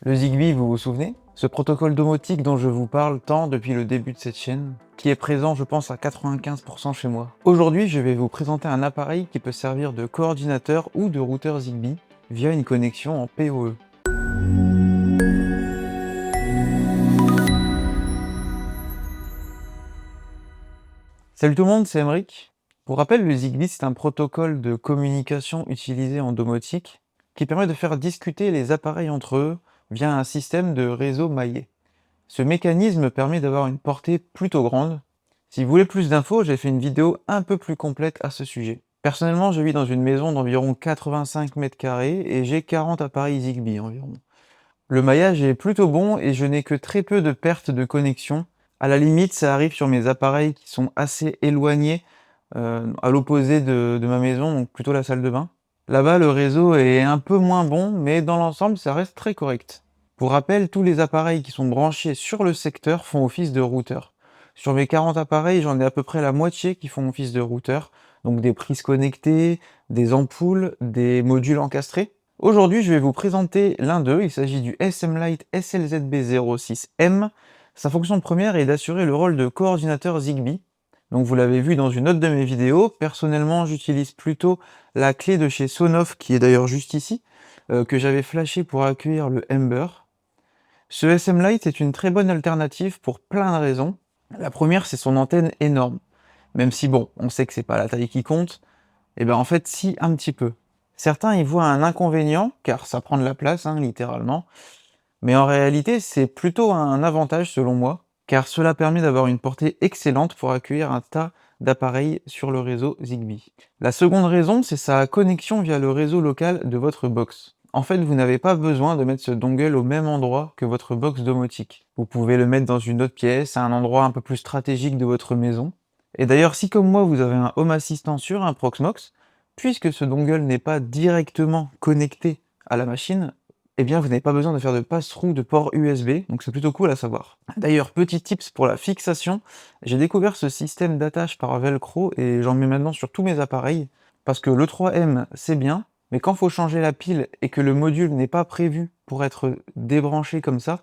Le Zigbee, vous vous souvenez? Ce protocole domotique dont je vous parle tant depuis le début de cette chaîne, qui est présent je pense à 95% chez moi. Aujourd'hui, je vais vous présenter un appareil qui peut servir de coordinateur ou de routeur Zigbee via une connexion en PoE. Salut tout le monde, c'est Emeric. Pour rappel, le Zigbee c'est un protocole de communication utilisé en domotique qui permet de faire discuter les appareils entre eux via un système de réseau maillé. Ce mécanisme permet d'avoir une portée plutôt grande. Si vous voulez plus d'infos, j'ai fait une vidéo un peu plus complète à ce sujet. Personnellement, je vis dans une maison d'environ 85 mètres carrés et j'ai 40 appareils Zigbee environ. Le maillage est plutôt bon et je n'ai que très peu de pertes de connexion. À la limite, ça arrive sur mes appareils qui sont assez éloignés, à l'opposé de ma maison, donc plutôt la salle de bain. Là-bas, le réseau est un peu moins bon, mais dans l'ensemble, ça reste très correct. Pour rappel, tous les appareils qui sont branchés sur le secteur font office de routeur. Sur mes 40 appareils, j'en ai à peu près la moitié qui font office de routeur, donc des prises connectées, des ampoules, des modules encastrés. Aujourd'hui, je vais vous présenter l'un d'eux, il s'agit du SM-Lite SLZB06M. Sa fonction première est d'assurer le rôle de coordinateur Zigbee. Donc vous l'avez vu dans une autre de mes vidéos, personnellement j'utilise plutôt la clé de chez Sonoff, qui est d'ailleurs juste ici, que j'avais flashé pour accueillir le Ember. Ce SM-Lite est une très bonne alternative pour plein de raisons. La première, c'est son antenne énorme. Même si bon, on sait que c'est pas la taille qui compte, et ben en fait si, un petit peu. Certains y voient un inconvénient, car ça prend de la place, littéralement, mais en réalité c'est plutôt un avantage selon moi, car cela permet d'avoir une portée excellente pour accueillir un tas d'appareils sur le réseau Zigbee. La seconde raison, c'est sa connexion via le réseau local de votre box. En fait, vous n'avez pas besoin de mettre ce dongle au même endroit que votre box domotique. Vous pouvez le mettre dans une autre pièce, à un endroit un peu plus stratégique de votre maison. Et d'ailleurs, si comme moi vous avez un Home Assistant sur un Proxmox, puisque ce dongle n'est pas directement connecté à la machine, eh bien vous n'avez pas besoin de faire de passe-through de port USB, donc c'est plutôt cool à savoir. D'ailleurs, petit tips pour la fixation, j'ai découvert ce système d'attache par velcro et j'en mets maintenant sur tous mes appareils, parce que le 3M c'est bien, mais quand faut changer la pile et que le module n'est pas prévu pour être débranché comme ça,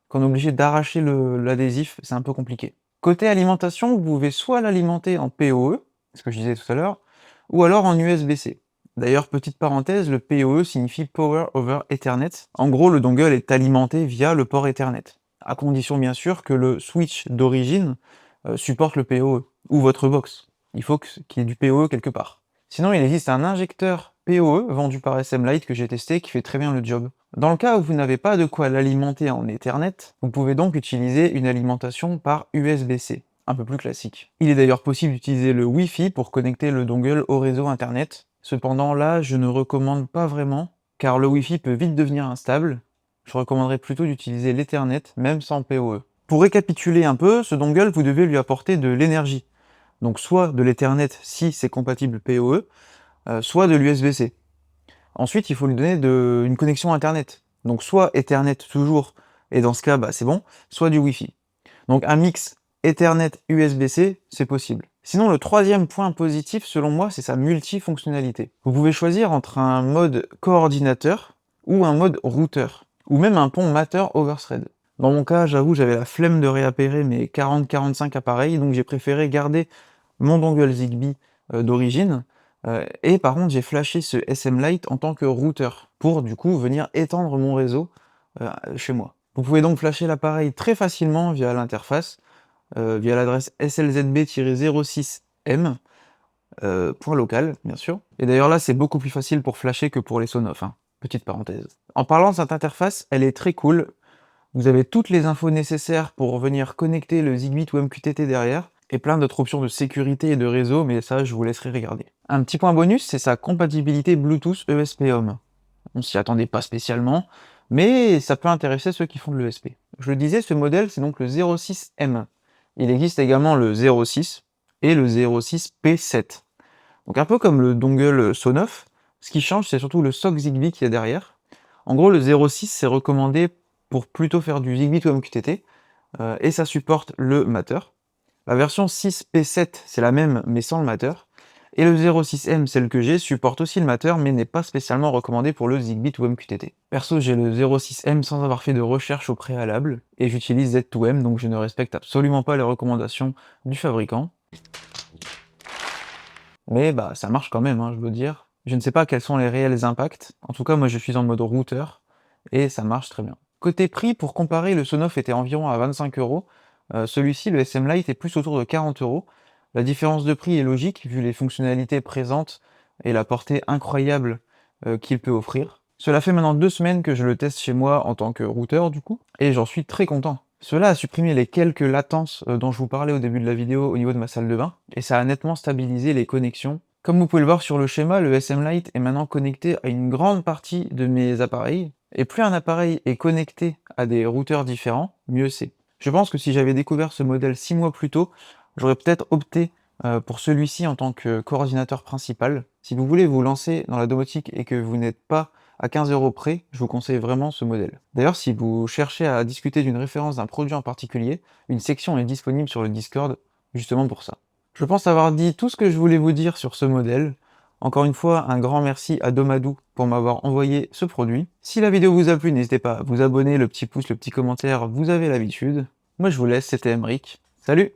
qu'on est obligé d'arracher l'adhésif, c'est un peu compliqué. Côté alimentation, vous pouvez soit l'alimenter en PoE, ce que je disais tout à l'heure, ou alors en USB-C. D'ailleurs, petite parenthèse, le PoE signifie Power over Ethernet. En gros, le dongle est alimenté via le port Ethernet, à condition bien sûr que le switch d'origine supporte le PoE, ou votre box. Il faut qu'il y ait du PoE quelque part. Sinon, il existe un injecteur PoE vendu par SM-Lite que j'ai testé qui fait très bien le job. Dans le cas où vous n'avez pas de quoi l'alimenter en Ethernet, vous pouvez donc utiliser une alimentation par USB-C, un peu plus classique. Il est d'ailleurs possible d'utiliser le Wi-Fi pour connecter le dongle au réseau internet. Cependant là, je ne recommande pas vraiment, car le Wi-Fi peut vite devenir instable. Je recommanderais plutôt d'utiliser l'Ethernet, même sans PoE. Pour récapituler un peu, ce dongle, vous devez lui apporter de l'énergie. Donc soit de l'Ethernet si c'est compatible PoE, soit de l'USB-C. Ensuite, il faut lui donner une connexion Internet. Donc soit Ethernet toujours, et dans ce cas, c'est bon, soit du Wi-Fi. Donc un mix Ethernet USB-C, c'est possible. Sinon, le troisième point positif, selon moi, c'est sa multifonctionnalité. Vous pouvez choisir entre un mode coordinateur ou un mode routeur, ou même un pont Matter over thread. Dans mon cas, j'avoue, j'avais la flemme de réappairer mes 40-45 appareils, donc j'ai préféré garder mon dongle Zigbee d'origine, et par contre j'ai flashé ce SM-Lite en tant que routeur, pour du coup venir étendre mon réseau chez moi. Vous pouvez donc flasher l'appareil très facilement via l'interface, via l'adresse slzb-06m, point local bien sûr. Et d'ailleurs là c'est beaucoup plus facile pour flasher que pour les Sonoff, petite parenthèse. En parlant de cette interface, elle est très cool. Vous avez toutes les infos nécessaires pour venir connecter le Zigbee to MQTT derrière, et plein d'autres options de sécurité et de réseau, mais ça je vous laisserai regarder. Un petit point bonus, c'est sa compatibilité Bluetooth ESP Home. On s'y attendait pas spécialement, mais ça peut intéresser ceux qui font de l'ESP. Je le disais, ce modèle c'est donc le 06M. Il existe également le 06 et le 06P7. Donc un peu comme le dongle Sonoff, ce qui change c'est surtout le sock Zigbee qui est derrière. En gros le 06 c'est recommandé pour plutôt faire du Zigbee to MQTT, et ça supporte le Matter. La version 6P7 c'est la même mais sans le Matter, Et le 06M, celle que j'ai, supporte aussi le Matter, mais n'est pas spécialement recommandé pour le Zigbee to MQTT. Perso, j'ai le 06M sans avoir fait de recherche au préalable, et j'utilise Z2M, donc je ne respecte absolument pas les recommandations du fabricant. Mais bah ça marche quand même, hein, je veux dire. Je ne sais pas quels sont les réels impacts. En tout cas, moi je suis en mode routeur, et ça marche très bien. Côté prix, pour comparer, le Sonoff était environ à 25 €. Celui-ci, le SM Lite, est plus autour de 40 €. La différence de prix est logique, vu les fonctionnalités présentes et la portée incroyable qu'il peut offrir. Cela fait maintenant 2 semaines que je le teste chez moi en tant que routeur du coup, et j'en suis très content. Cela a supprimé les quelques latences dont je vous parlais au début de la vidéo au niveau de ma salle de bain, et ça a nettement stabilisé les connexions. Comme vous pouvez le voir sur le schéma, le SM Lite est maintenant connecté à une grande partie de mes appareils, et plus un appareil est connecté à des routeurs différents, mieux c'est. Je pense que si j'avais découvert ce modèle 6 mois plus tôt, j'aurais peut-être opté pour celui-ci en tant que coordinateur principal. Si vous voulez vous lancer dans la domotique et que vous n'êtes pas à 15 € près, je vous conseille vraiment ce modèle. D'ailleurs, si vous cherchez à discuter d'une référence d'un produit en particulier, une section est disponible sur le Discord justement pour ça. Je pense avoir dit tout ce que je voulais vous dire sur ce modèle. Encore une fois, un grand merci à Domadou pour m'avoir envoyé ce produit. Si la vidéo vous a plu, n'hésitez pas à vous abonner, le petit pouce, le petit commentaire, vous avez l'habitude. Moi je vous laisse, c'était Emric. Salut!